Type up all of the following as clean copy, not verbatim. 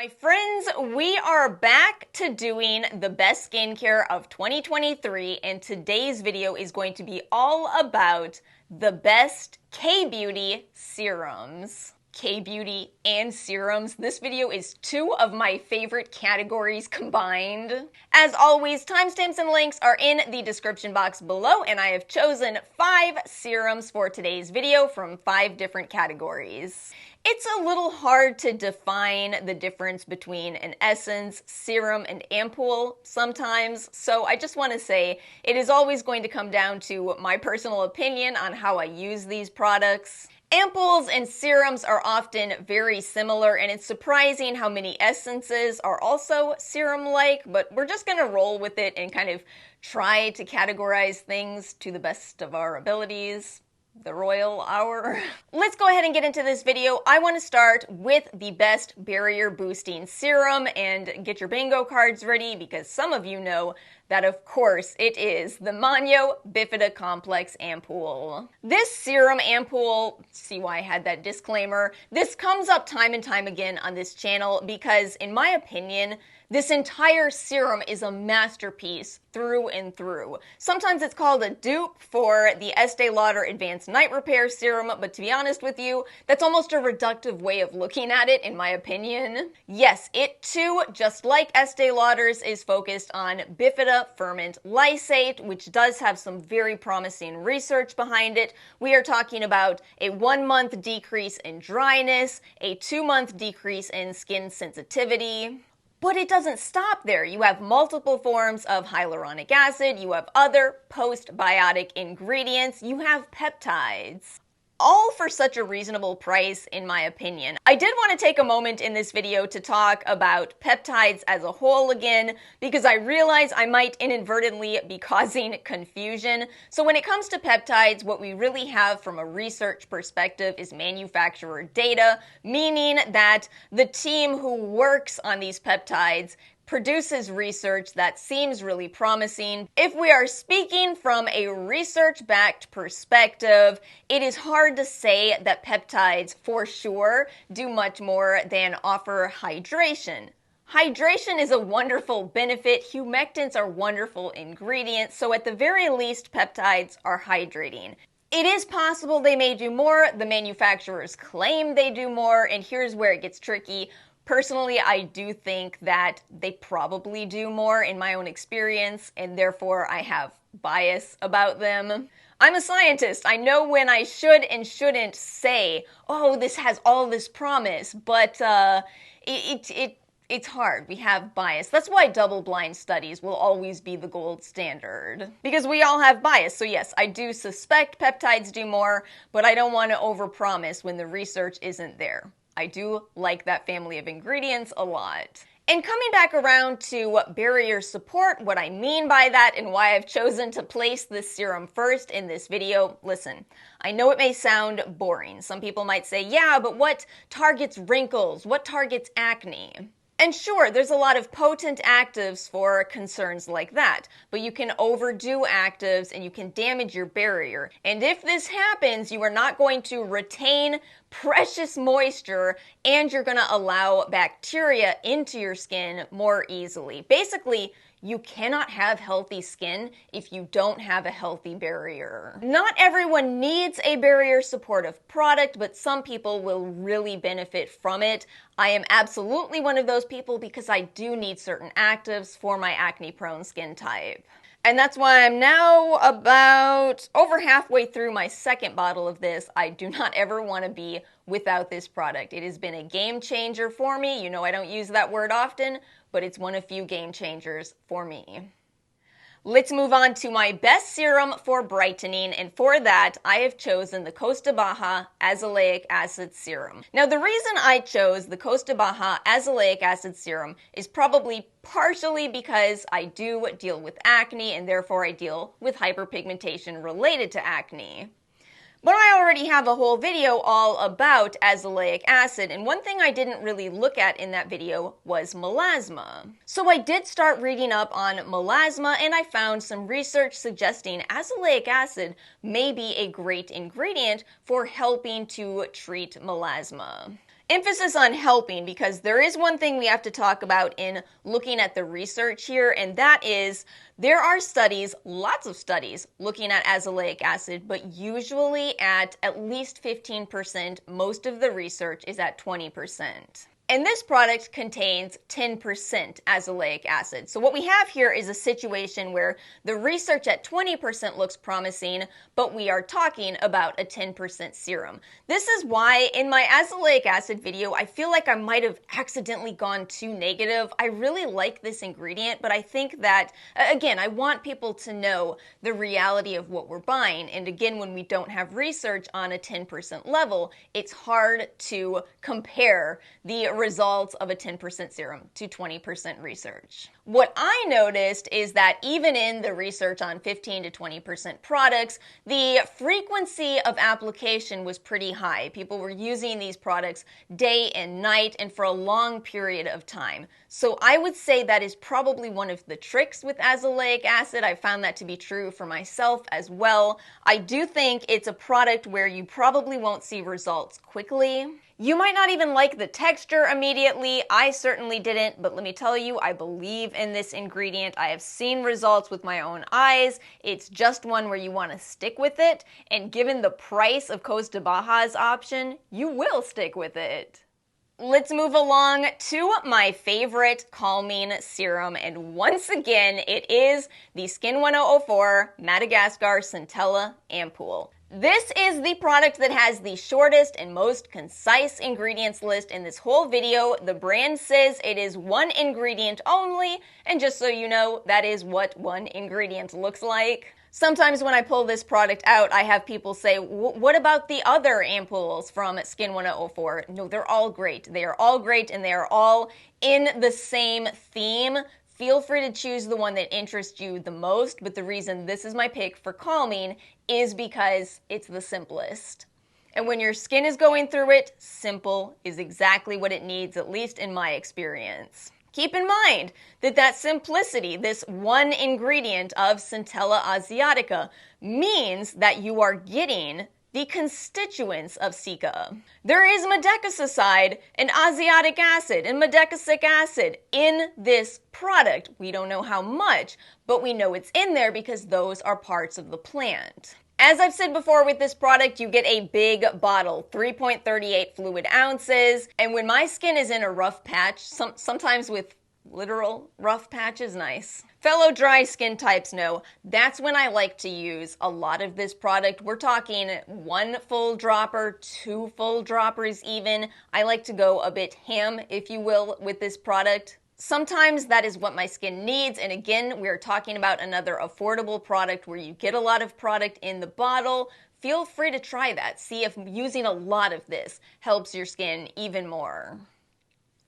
My friends, we are back to doing the best skincare of 2023, and today's video is going to be all about the best K-beauty serums. K-beauty and serums. This video is two of my favorite categories combined. As always, timestamps and links are in the description box below, and I have chosen 5 serums for today's video from 5 different categories. It's a little hard to define the difference between an essence, serum, and ampoule sometimes, so I just want to say it is always going to come down to my personal opinion on how I use these products. Ampoules and serums are often very similar, and it's surprising how many essences are also serum-like, but we're just going to roll with it and kind of try to categorize things to the best of our abilities. The royal hour. Let's go ahead and get into this video. I want to start with the best barrier boosting serum, and get your bingo cards ready because some of you know that of course it is the Manyo Bifida Complex Ampoule. This serum ampoule, see why I had that disclaimer, this comes up time and time again on this channel because in my opinion, this entire serum is a masterpiece through and through. Sometimes it's called a dupe for the Estee Lauder Advanced Night Repair Serum, but to be honest with you, that's almost a reductive way of looking at it in my opinion. Yes, it too, just like Estee Lauder's, is focused on bifida ferment lysate, which does have some very promising research behind it. We are talking about a 1-month decrease in dryness, a 2-month decrease in skin sensitivity. But it doesn't stop there. You have multiple forms of hyaluronic acid, you have other postbiotic ingredients, you have peptides. All for such a reasonable price, in my opinion. I did want to take a moment in this video to talk about peptides as a whole again, because I realize I might inadvertently be causing confusion. So when it comes to peptides, what we really have from a research perspective is manufacturer data, meaning that the team who works on these peptides produces research that seems really promising. If we are speaking from a research-backed perspective, it is hard to say that peptides for sure do much more than offer hydration. Hydration is a wonderful benefit. Humectants are wonderful ingredients, so at the very least, peptides are hydrating. It is possible they may do more. The manufacturers claim they do more, and here's where it gets tricky. Personally, I do think that they probably do more in my own experience, and therefore I have bias about them. I'm a scientist. I know when I should and shouldn't say, oh, this has all this promise, but it's hard. We have bias. That's why double-blind studies will always be the gold standard. Because we all have bias. So yes, I do suspect peptides do more, but I don't want to overpromise when the research isn't there. I do like that family of ingredients a lot. And coming back around to barrier support, what I mean by that and why I've chosen to place this serum first in this video, listen, I know it may sound boring. Some people might say, yeah, but what targets wrinkles? What targets acne? And sure, there's a lot of potent actives for concerns like that, but you can overdo actives and you can damage your barrier. And if this happens, you are not going to retain precious moisture and you're going to allow bacteria into your skin more easily. Basically, you cannot have healthy skin if you don't have a healthy barrier. Not everyone needs a barrier supportive product, but some people will really benefit from it. I am absolutely one of those people because I do need certain actives for my acne-prone skin type. And that's why I'm now about over halfway through my 2nd bottle of this. I do not ever want to be without this product. It has been a game changer for me. You know I don't use that word often, but it's one of few game changers for me. Let's move on to my best serum for brightening, and for that, I have chosen the Costa Baja Azelaic Acid Serum. Now, the reason I chose the Costa Baja Azelaic Acid Serum is probably partially because I do deal with acne, and therefore I deal with hyperpigmentation related to acne. But I already have a whole video all about azelaic acid, and one thing I didn't really look at in that video was melasma. So I did start reading up on melasma, and I found some research suggesting azelaic acid may be a great ingredient for helping to treat melasma. Emphasis on helping, because there is one thing we have to talk about in looking at the research here, and that is there are studies, lots of studies, looking at azelaic acid, but usually at least 15%. Most of the research is at 20%. And this product contains 10% azelaic acid. So what we have here is a situation where the research at 20% looks promising, but we are talking about a 10% serum. This is why in my azelaic acid video, I feel like I might have accidentally gone too negative. I really like this ingredient, but I think that, again, I want people to know the reality of what we're buying. And again, when we don't have research on a 10% level, it's hard to compare the results of a 10% serum to 20% research. What I noticed is that even in the research on 15 to 20% products, the frequency of application was pretty high. People were using these products day and night and for a long period of time. So I would say that is probably one of the tricks with azelaic acid. I found that to be true for myself as well. I do think it's a product where you probably won't see results quickly. You might not even like the texture immediately. I certainly didn't, but let me tell you, I believe in this ingredient. I have seen results with my own eyes. It's just one where you want to stick with it, and given the price of Costa Baja's option, you will stick with it. Let's move along to my favorite calming serum, and once again, it is the Skin 1004 Madagascar Centella Ampoule. This is the product that has the shortest and most concise ingredients list in this whole video. The brand says it is one ingredient only, and just so you know, that is what one ingredient looks like. Sometimes when I pull this product out, I have people say, what about the other ampoules from Skin 1004? No, they're all great. They are all great, and they are all in the same theme. Feel free to choose the one that interests you the most, but the reason this is my pick for calming is because it's the simplest. And when your skin is going through it, simple is exactly what it needs, at least in my experience. Keep in mind that simplicity, this one ingredient of Centella asiatica, means that you are getting the constituents of cica. There is medecasicide and asiatic acid and medecasic acid in this product. We don't know how much, but we know it's in there because those are parts of the plant. As I've said before with this product, you get a big bottle, 3.38 fluid ounces, and when my skin is in a rough patch, sometimes with literal rough patches, nice. Fellow dry skin types know that's when I like to use a lot of this product. We're talking 1 full dropper, 2 full droppers even. I like to go a bit ham, if you will, with this product. Sometimes that is what my skin needs, and again, we're talking about another affordable product where you get a lot of product in the bottle. Feel free to try that. See if using a lot of this helps your skin even more.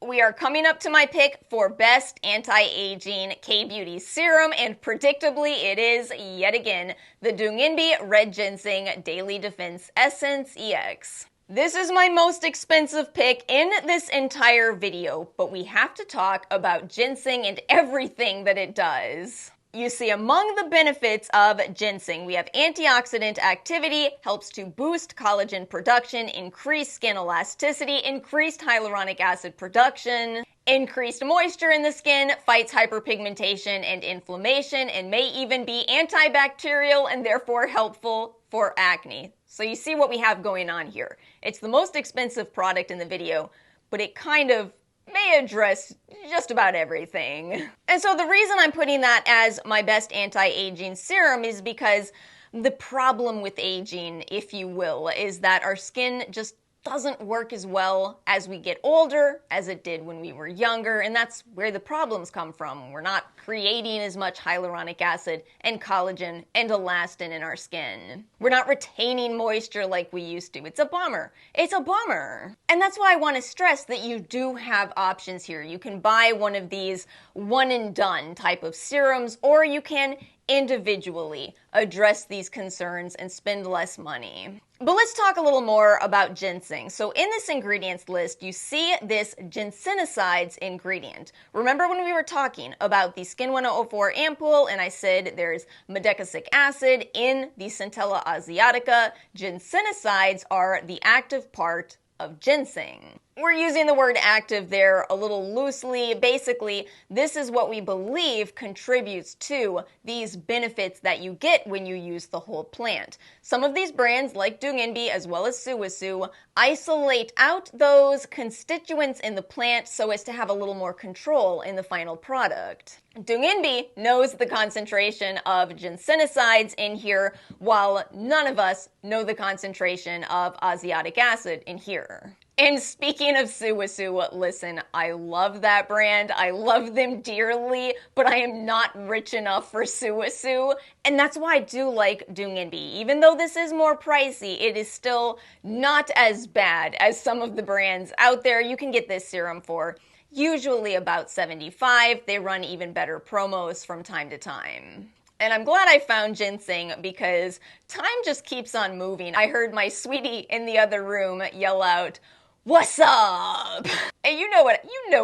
We are coming up to my pick for Best Anti-Aging K-Beauty Serum, and predictably it is, yet again, the Dunghinbi Red Ginseng Daily Defense Essence EX. This is my most expensive pick in this entire video, but we have to talk about ginseng and everything that it does. You see, among the benefits of ginseng, we have antioxidant activity, helps to boost collagen production, increase skin elasticity, increased hyaluronic acid production, increased moisture in the skin, fights hyperpigmentation and inflammation, and may even be antibacterial and therefore helpful for acne. So you see what we have going on here. It's the most expensive product in the video, but it kind of may address just about everything. And so the reason I'm putting that as my best anti-aging serum is because the problem with aging, if you will, is that our skin just doesn't work as well as we get older as it did when we were younger, and that's where the problems come from. We're not creating as much hyaluronic acid and collagen and elastin in our skin. We're not retaining moisture like we used to. It's a bummer. It's a bummer. And that's why I want to stress that you do have options here. You can buy one of these one and done type of serums, or you can individually address these concerns and spend less money. But let's talk a little more about ginseng. So in this ingredients list, you see this ginsenosides ingredient. Remember when we were talking about the Skin 1004 ampoule and I said there's medecasic acid in the Centella asiatica? Ginsenosides are the active part of ginseng. We're using the word active there a little loosely. Basically, this is what we believe contributes to these benefits that you get when you use the whole plant. Some of these brands, like Doonginbee as well as Suisu, isolate out those constituents in the plant so as to have a little more control in the final product. Doonginbee knows the concentration of ginsenosides in here, while none of us know the concentration of azelaic acid in here. And speaking of Suisu, listen, I love that brand. I love them dearly, but I am not rich enough for Suisu. And that's why I do like Doonginbee. Even though this is more pricey, it is still not as bad as some of the brands out there. You can get this serum for usually about $75. They run even better promos from time to time. And I'm glad I found ginseng because time just keeps on moving. I heard my sweetie in the other room yell out, "What's up?" And you know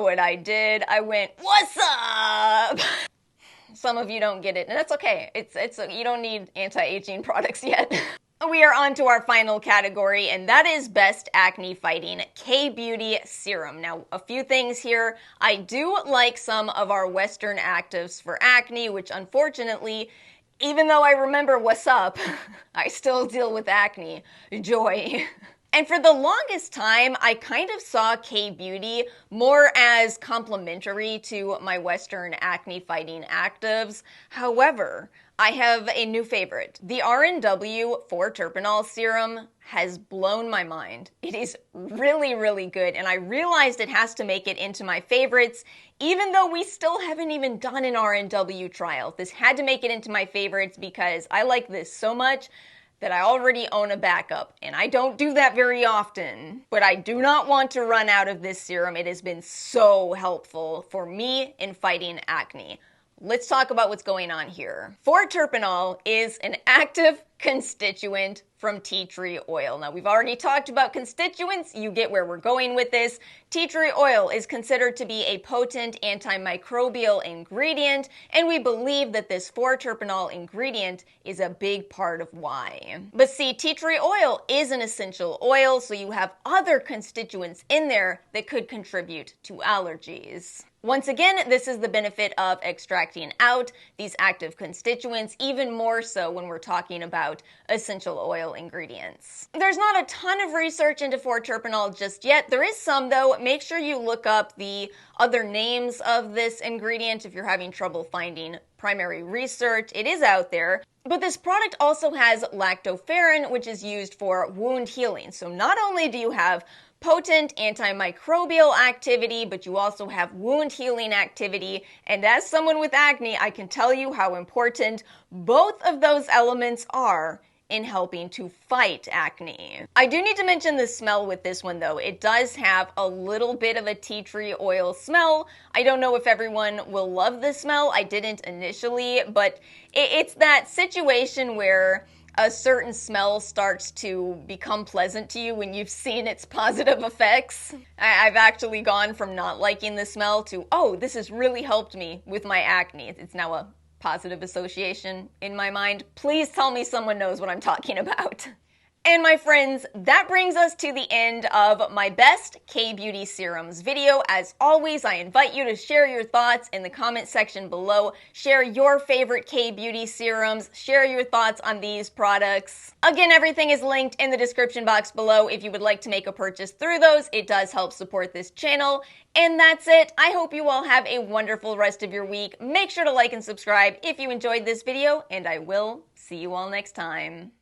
what I did. I went, "What's up?" Some of you don't get it, and that's okay. You don't need anti-aging products yet. We are on to our final category, and that is Best Acne Fighting K-Beauty Serum. Now, a few things here. I do like some of our Western actives for acne, which unfortunately, even though I remember what's up, I still deal with acne. Joy. And for the longest time, I kind of saw K-Beauty more as complementary to my Western acne-fighting actives. However, I have a new favorite. The R&W 4-terpenol serum has blown my mind. It is really, really good, and I realized it has to make it into my favorites, even though we still haven't even done an R&W trial. This had to make it into my favorites because I like this so much that I already own a backup, and I don't do that very often. But I do not want to run out of this serum. It has been so helpful for me in fighting acne. Let's talk about what's going on here. 4-terpenol is an active constituent from tea tree oil. Now, we've already talked about constituents. You get where we're going with this. Tea tree oil is considered to be a potent antimicrobial ingredient, and we believe that this 4-terpenol ingredient is a big part of why. But see, tea tree oil is an essential oil, so you have other constituents in there that could contribute to allergies. Once again, this is the benefit of extracting out these active constituents, even more so when we're talking about essential oil ingredients. There's not a ton of research into 4-terpenol just yet. There is some, though. Make sure you look up the other names of this ingredient if you're having trouble finding primary research. It is out there. But this product also has lactoferrin, which is used for wound healing. So not only do you have potent antimicrobial activity, but you also have wound healing activity. And as someone with acne, I can tell you how important both of those elements are in helping to fight acne. I do need to mention the smell with this one though. It does have a little bit of a tea tree oil smell. I don't know if everyone will love the smell. I didn't initially, but it's that situation where a certain smell starts to become pleasant to you when you've seen its positive effects. I've actually gone from not liking the smell to, oh, this has really helped me with my acne. It's now a positive association in my mind. Please tell me someone knows what I'm talking about. And my friends, that brings us to the end of my best K-Beauty serums video. As always, I invite you to share your thoughts in the comment section below. Share your favorite K-Beauty serums. Share your thoughts on these products. Again, everything is linked in the description box below if you would like to make a purchase through those. It does help support this channel. And that's it. I hope you all have a wonderful rest of your week. Make sure to like and subscribe if you enjoyed this video, and I will see you all next time.